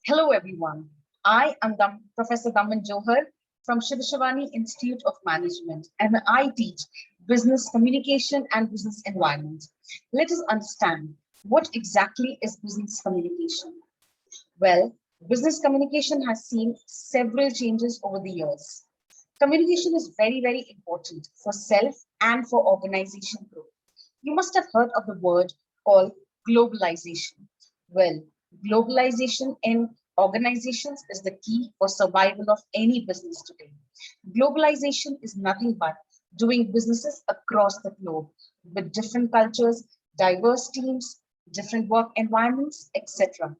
Hello, everyone. I am Professor Damandeep Johar from Shivani Institute of Management, and I teach business communication and business environment. Let us understand what exactly is business communication. Well, business communication has seen several changes over the years. Communication is very, very important for self and for organization growth. You must have heard of the word called globalization. Well, globalization in organizations is the key for survival of any business today. Globalization is nothing but doing businesses across the globe with different cultures, diverse teams, different work environments, etc.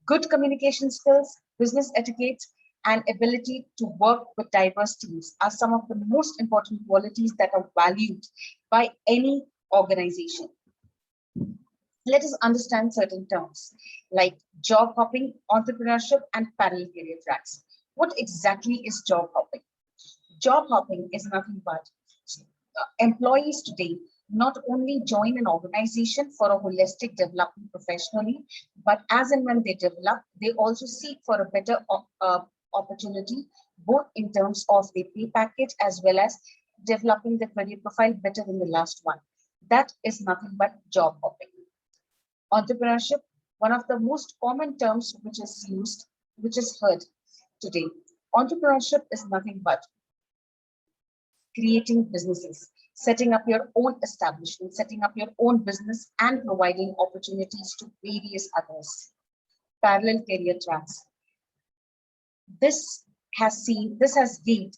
Good communication skills, business etiquette, and ability to work with diverse teams are some of the most important qualities that are valued by any organization. Let us understand certain terms like job hopping, entrepreneurship, and parallel career tracks. What exactly is job hopping? Job hopping is nothing but employees today not only join an organization for a holistic development professionally, but as and when they develop, they also seek for a better opportunity, both in terms of the pay package as well as developing the career profile better than the last one. That is nothing but job hopping. Entrepreneurship, one of the most common terms which is used, which is heard today. Entrepreneurship is nothing but creating businesses, setting up your own establishment, setting up your own business, and providing opportunities to various others. Parallel career tracks. This has gained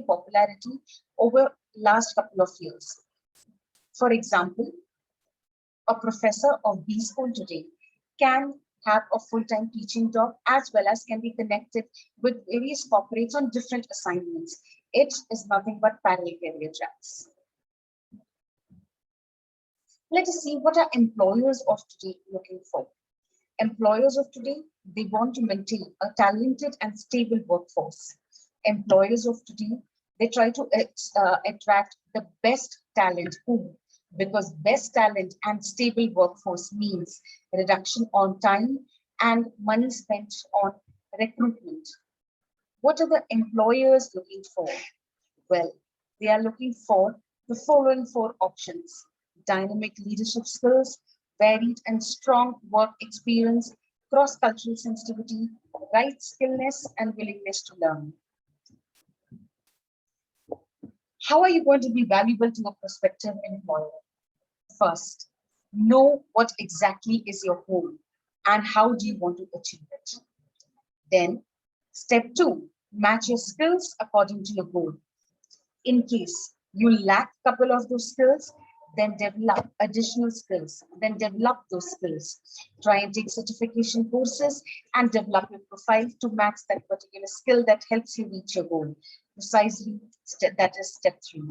popularity over last couple of years. For example, a professor of B school today can have a full-time teaching job as well as can be connected with various corporates on different assignments. It is nothing but parallel career tracks. Let us see what are employers of today looking for. Employers of today, they want to maintain a talented and stable workforce. Employers of today, they try to attract the best talent pool, because best talent and stable workforce means reduction on time and money spent on recruitment. What are the employers looking for? Well, they are looking for the following four options: dynamic leadership skills, varied and strong work experience, cross-cultural sensitivity, right skillness, and willingness to learn. How are you going to be valuable to a prospective employer? First, know what exactly is your goal and how do you want to achieve it. Then, step two, match your skills according to your goal. In case you lack a couple of those skills, then develop additional skills, then develop those skills. Try and take certification courses and develop your profile to match that particular skill that helps you reach your goal. Precisely, that is step three.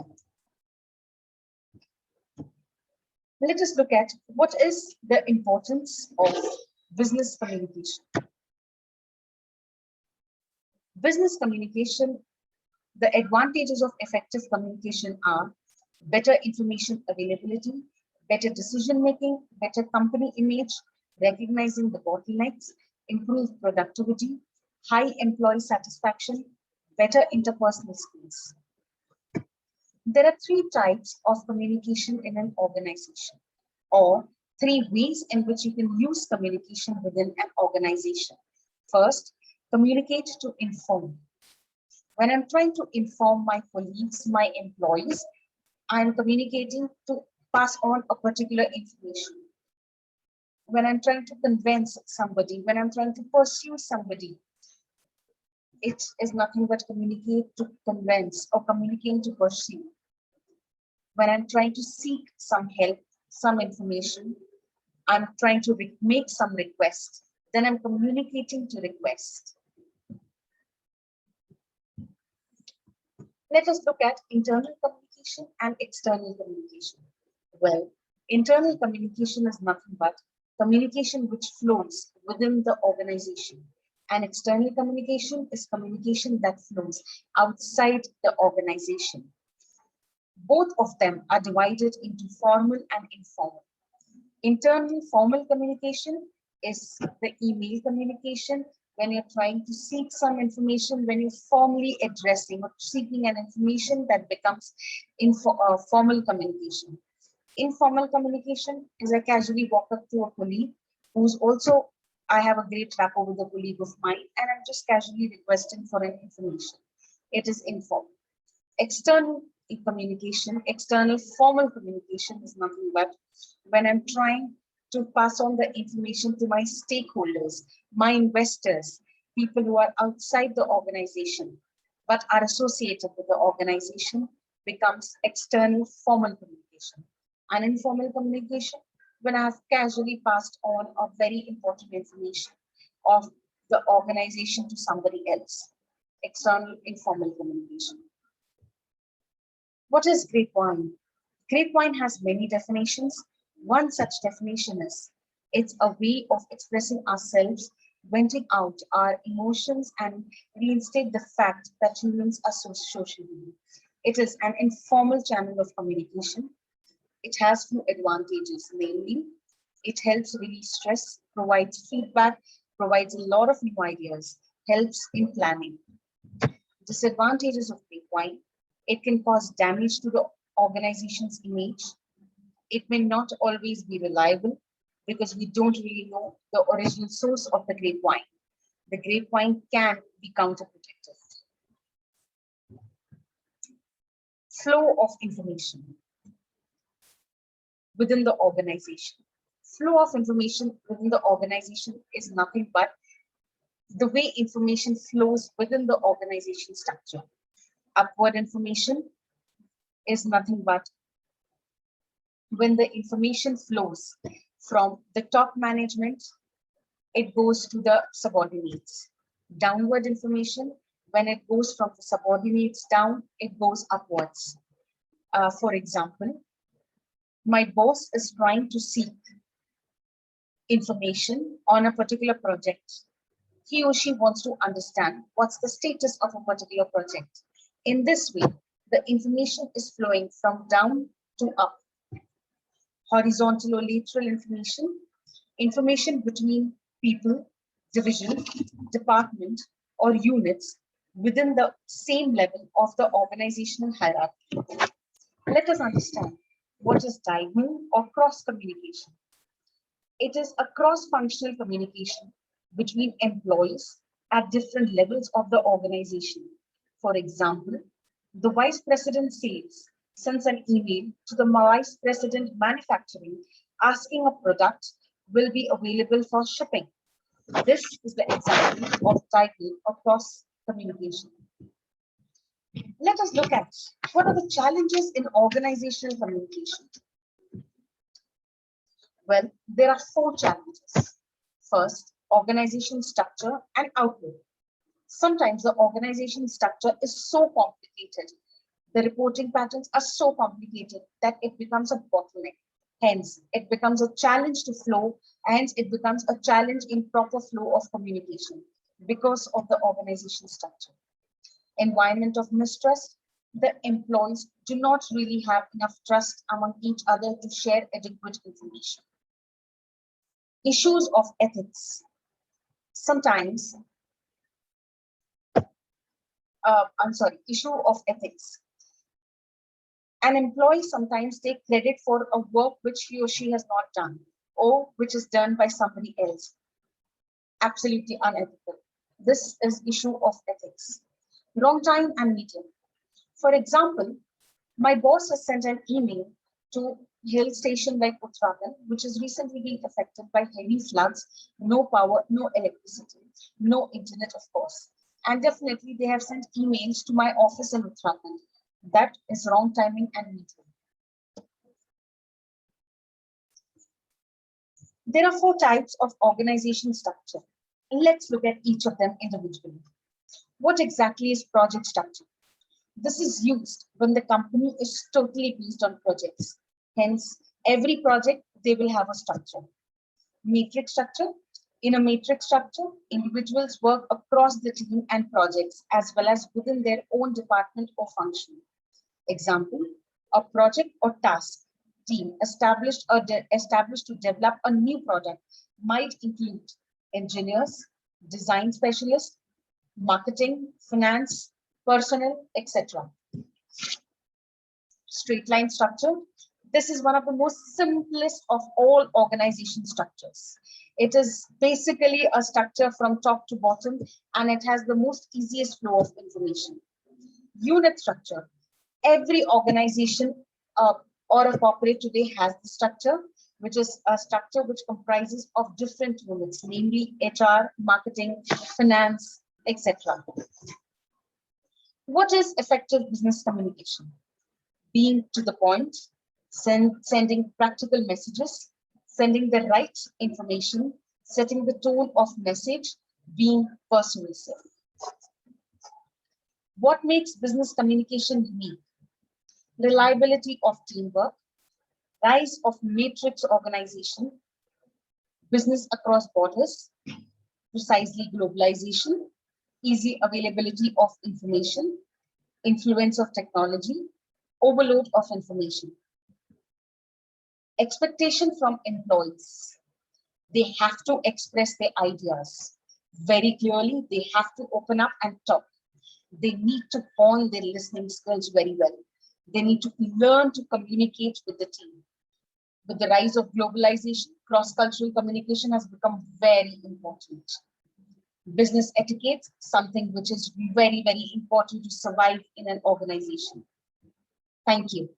Let us look at what is the importance of business communication. Business communication, the advantages of effective communication are better information availability, better decision making, better company image, recognizing the bottlenecks, improved productivity, high employee satisfaction, better interpersonal skills. There are three types of communication in an organization, or three ways in which you can use communication within an organization. First, communicate to inform. When I'm trying to inform my colleagues, my employees, I'm communicating to pass on a particular information. When I'm trying to convince somebody, when I'm trying to pursue somebody, it is nothing but communicate to convince or communicate to pursue. When I'm trying to seek some help, some information, I'm trying to make some request, then I'm communicating to request. Let us look at internal communication and external communication. Well, internal communication is nothing but communication which flows within the organization. And external communication is communication that flows outside the organization. Both of them are divided into formal and informal. Internal formal communication is the email communication. When you're trying to seek some information, when you're formally addressing or seeking an information, that becomes formal communication. Informal communication is I casually walk up to a colleague who's also, I have a great rapport with a colleague of mine, and I'm just casually requesting for an information. It is informal. External communication, external formal communication is nothing but when I'm trying to pass on the information to my stakeholders, my investors, people who are outside the organization but are associated with the organization, becomes external formal communication. And informal communication, when I have casually passed on a very important information of the organization to somebody else. External informal communication. What is grapevine? Grapevine has many definitions. One such definition is, it's a way of expressing ourselves, venting out our emotions, and reinstate the fact that humans are social beings. It is an informal channel of communication. It has few advantages, namely, it helps release stress, provides feedback, provides a lot of new ideas, helps in planning. Disadvantages of grapevine: it can cause damage to the organization's image. It may not always be reliable because we don't really know the original source of the grapevine. The grapevine can be counterproductive. Flow of information within the organization. Flow of information within the organization is nothing but the way information flows within the organization structure. Upward information is nothing but when the information flows from the top management, it goes to the subordinates. Downward information, when it goes from the subordinates down, it goes upwards. For example, my boss is trying to seek information on a particular project. He or she wants to understand what's the status of a particular project. In this way, the information is flowing from down to up. Horizontal or lateral information, information between people, division, department, or units within the same level of the organizational hierarchy. Let us understand what is diagonal or cross communication. It is a cross-functional communication between employees at different levels of the organization. For example, the Vice President Sales sends an email to the Vice President Manufacturing asking a product will be available for shipping. This is the example of diagonal or cross communication. Let us look at what are the challenges in organizational communication. Well, there are 4 challenges. First, organization structure and outlook. Sometimes the organization structure is so complicated, the reporting patterns are so complicated that it becomes a bottleneck. Hence, it becomes a challenge to flow, hence it becomes a challenge in proper flow of communication because of the organization structure. Environment of mistrust. The employees do not really have enough trust among each other to share adequate information. Issues of ethics. Sometimes, issue of ethics. An employee sometimes takes credit for a work which he or she has not done or which is done by somebody else. Absolutely unethical. This is issue of ethics. Wrong time and medium. For example, my boss has sent an email to hill station like Uttarakhand, which is recently being affected by heavy floods, no power, no electricity, no internet, of course. And definitely they have sent emails to my office in Uttarakhand. That is wrong timing and medium. There are 4 types of organization structure. Let's look at each of them individually. What exactly is project structure? This is used when the company is totally based on projects. Hence, every project, they will have a structure. Matrix structure. In a matrix structure, individuals work across the team and projects as well as within their own department or function. Example, a project or task team established to develop a new product might include engineers, design specialists, marketing, finance, personnel, etc. Straight line structure. This is one of the most simplest of all organization structures. It is basically a structure from top to bottom, and it has the most easiest flow of information. Unit structure. Every organization or a corporate today has the structure, which is a structure which comprises of different units, namely HR, marketing, finance, etc. What is effective business communication? Being to the point, sending practical messages, sending the right information, setting the tone of message, being persuasive. What makes business communication unique? Reliability of teamwork, rise of matrix organization, business across borders, precisely globalization, easy availability of information, influence of technology, overload of information. Expectation from employees. They have to express their ideas very clearly. They have to open up and talk. They need to hone their listening skills very well. They need to learn to communicate with the team. With the rise of globalization, cross-cultural communication has become very important. Business etiquette, something which is very, very important to survive in an organization. Thank you.